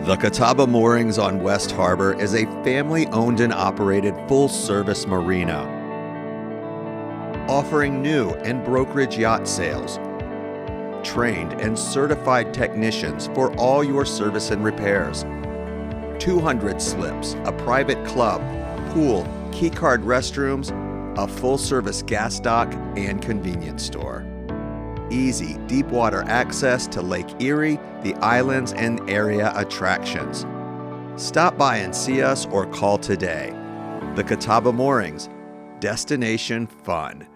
The Catawba Moorings on West Harbor is a family-owned and operated full-service marina, offering new and brokerage yacht sales, trained and certified technicians for all your service and repairs, 200 slips, a private club, pool, keycard restrooms, a full-service gas dock, and convenience store. Easy, deep water access to Lake Erie, the islands, and area attractions. Stop by and see us or call today. The Catawba Moorings, destination fun.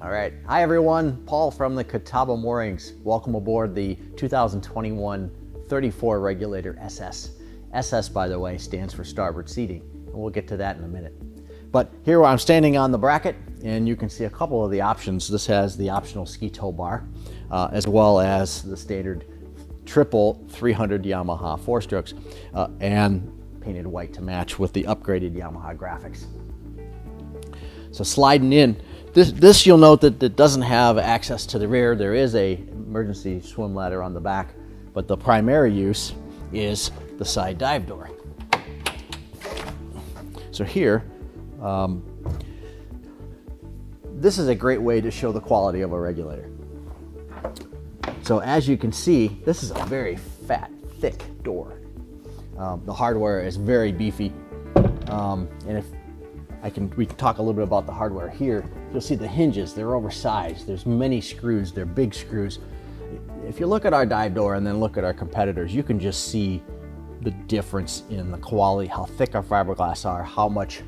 All right. Hi, everyone. Paul from the Catawba Moorings. Welcome aboard the 2021 34 Regulator SS. SS, by the way, stands for starboard seating, and we'll get to that in a minute. But here I'm standing on the bracket, and you can see a couple of the options. This has the optional ski tow bar, as well as the standard triple 300 Yamaha 4-strokes, and painted white to match with the upgraded Yamaha graphics. So sliding in, this you'll note that it doesn't have access to the rear. There is a emergency swim ladder on the back, but the primary use is the side dive door. So here, this is a great way to show the quality of a regulator. So as you can see, this is a very fat, thick door. The hardware is very beefy, and we can talk a little bit about the hardware here. You'll see the hinges, they're oversized. There's many screws, they're big screws. If you look at our dive door and then look at our competitors, you can just see the difference in the quality, how thick our fiberglass are, how much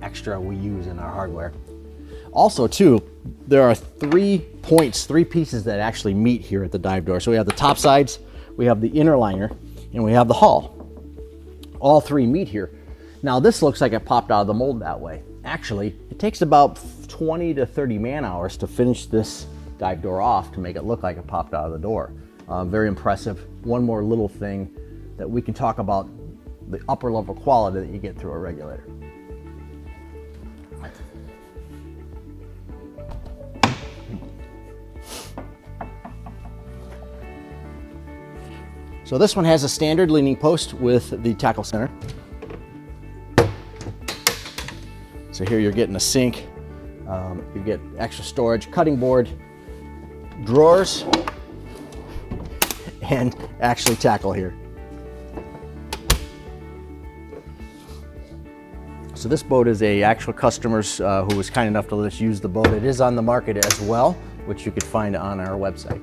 extra we use in our hardware. Also too, there are 3 pieces that actually meet here at the dive door. So we have the top sides, we have the inner liner, and we have the hull. All 3 meet here. Now this looks like it popped out of the mold that way. Actually, it takes about 20 to 30 man hours to finish this dive door off to make it look like it popped out of the door. Very impressive. One more little thing that we can talk about, the upper level quality that you get through a regulator. So this one has a standard leaning post with the tackle center. So here you're getting a sink, you get extra storage, cutting board, drawers, and actually tackle here. So this boat is a actual customer's who was kind enough to let us use the boat. It is on the market as well, which you could find on our website.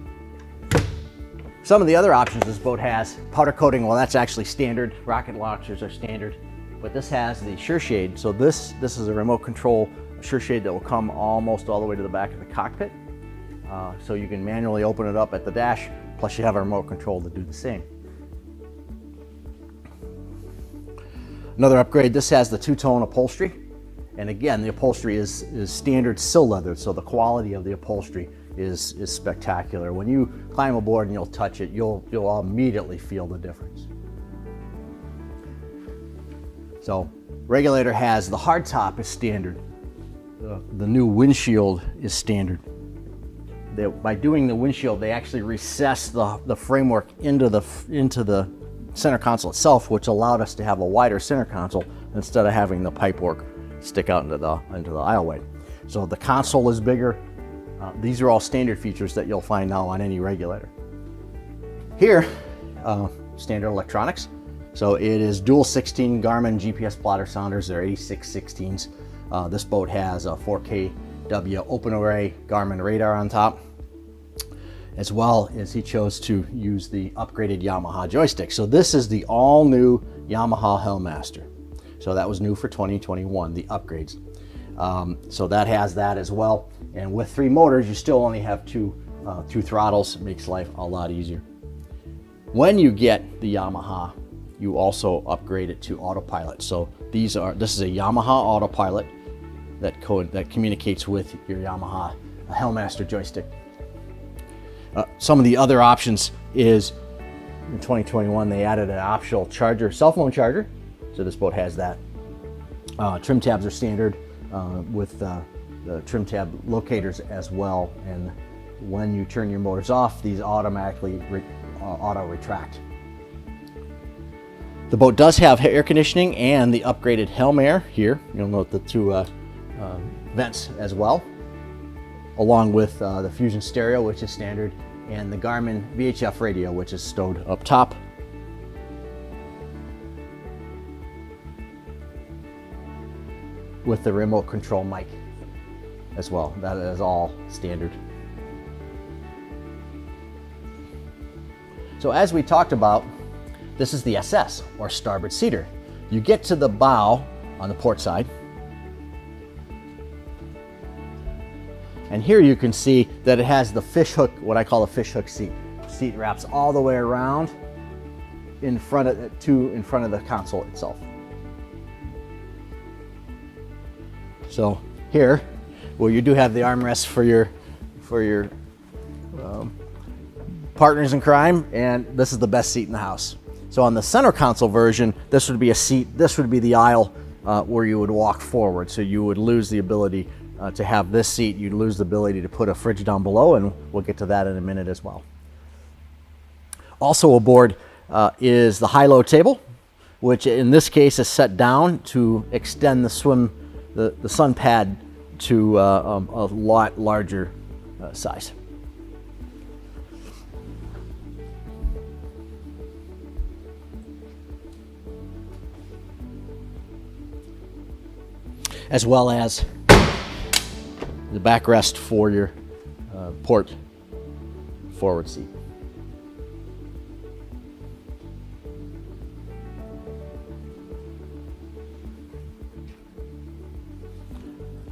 Some of the other options this boat has, powder coating, well that's actually standard. Rocket launchers are standard. But this has the sure shade. So this is a remote control sure shade that will come almost all the way to the back of the cockpit. So you can manually open it up at the dash, plus you have a remote control to do the same. Another upgrade, this has the two-tone upholstery. And again, the upholstery is standard sill leather, so the quality of the upholstery is spectacular. When you climb aboard and you'll touch it, you'll immediately feel the difference. So Regulator has the hardtop is standard. The new windshield is standard. By doing the windshield, they actually recess the framework into the center console itself, which allowed us to have a wider center console instead of having the pipework stick out into the aisleway. So the console is bigger. These are all standard features that you'll find now on any regulator. Here, standard electronics. So it is dual 16 Garmin GPS plotter sounders. They're 8616s. This boat has a 4KW open array Garmin radar on top, as well as he chose to use the upgraded Yamaha joystick. So this is the all new Yamaha Hellmaster. So that was new for 2021, the upgrades. So that has that as well. And with 3 motors, you still only have two throttles. It makes life a lot easier. When you get the Yamaha, you also upgrade it to autopilot. So this is a Yamaha autopilot that communicates with your Yamaha Hellmaster joystick. Some of the other options is in 2021 they added an optional charger, cell phone charger. So this boat has that. Trim tabs are standard with the trim tab locators as well, and when you turn your motors off, these automatically auto retract. The boat does have air conditioning and the upgraded Helm Air here. You'll note the two vents as well, along with the Fusion stereo, which is standard, and the Garmin VHF radio, which is stowed up top. With the remote control mic as well. That is all standard. So as we talked about, this is the SS, or starboard seater. You get to the bow on the port side, and here you can see that it has the fish hook, what I call a fish hook seat. Seat wraps all the way around in front of the console itself. So here, well, you do have the armrests for your partners in crime, and this is the best seat in the house. So on the center console version, this would be a seat. This would be the aisle where you would walk forward. So you would lose the ability to have this seat. You'd lose the ability to put a fridge down below, and we'll get to that in a minute as well. Also aboard is the HiLo Table, which in this case is set down to extend the sun pad to a lot larger size. As well as the backrest for your port forward seat.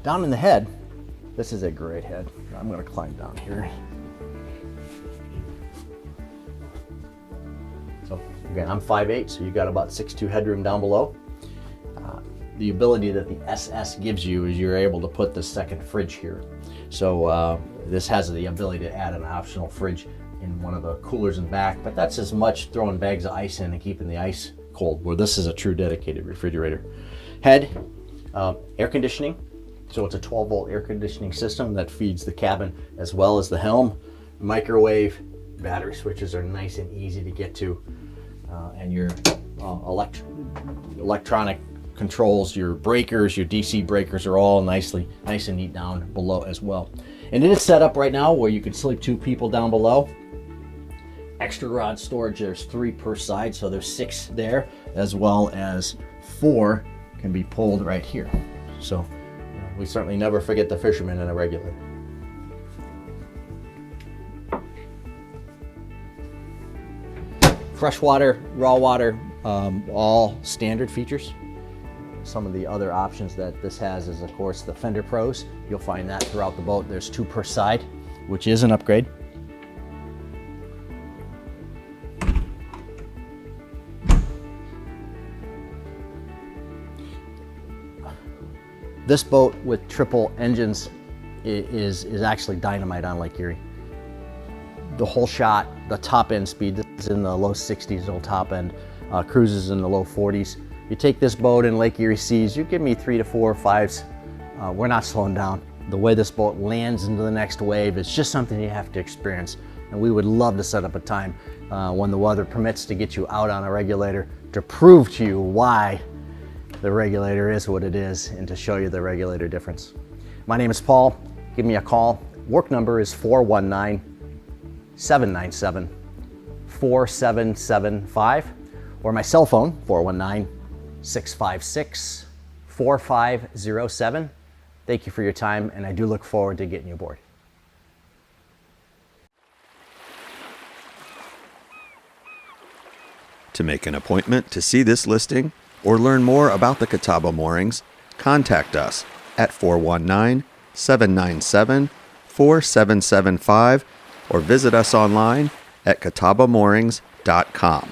Down in the head, this is a great head. I'm going to climb down here. So again, I'm 5'8", so you've got about 6'2" headroom down below. The ability that the SS gives you is you're able to put the second fridge here. So this has the ability to add an optional fridge in one of the coolers in back, but that's as much throwing bags of ice in and keeping the ice cold, where this is a true dedicated refrigerator. Head, air conditioning. So it's a 12-volt air conditioning system that feeds the cabin as well as the helm. Microwave, battery switches are nice and easy to get to, and your electronic controls, your breakers, your DC breakers are all nice and neat down below as well. And it is set up right now where you can sleep 2 people down below. Extra rod storage, there's 3 per side, so there's 6 there, as well as 4 can be pulled right here. So we certainly never forget the fishermen in a Regulator. Freshwater, raw water, all standard features. Some of the other options that this has is, of course, the Fender Pros. You'll find that throughout the boat. There's 2 per side, which is an upgrade. This boat with triple engines is actually dynamite on Lake Erie. The whole shot, the top end speed is in the low 60s, the top end, cruises in the low 40s. You take this boat in Lake Erie seas, you give me 3 to 4 or 5s, we're not slowing down. The way this boat lands into the next wave is just something you have to experience. And we would love to set up a time when the weather permits to get you out on a Regulator to prove to you why the Regulator is what it is and to show you the Regulator difference. My name is Paul. Give me a call. Work number is 419-797-4775, or my cell phone, 419-656-4507. Thank you for your time, and I do look forward to getting you aboard. To make an appointment to see this listing or learn more about the Catawba moorings, contact us at 419-797-4775 or visit us online at catawbamoorings.com.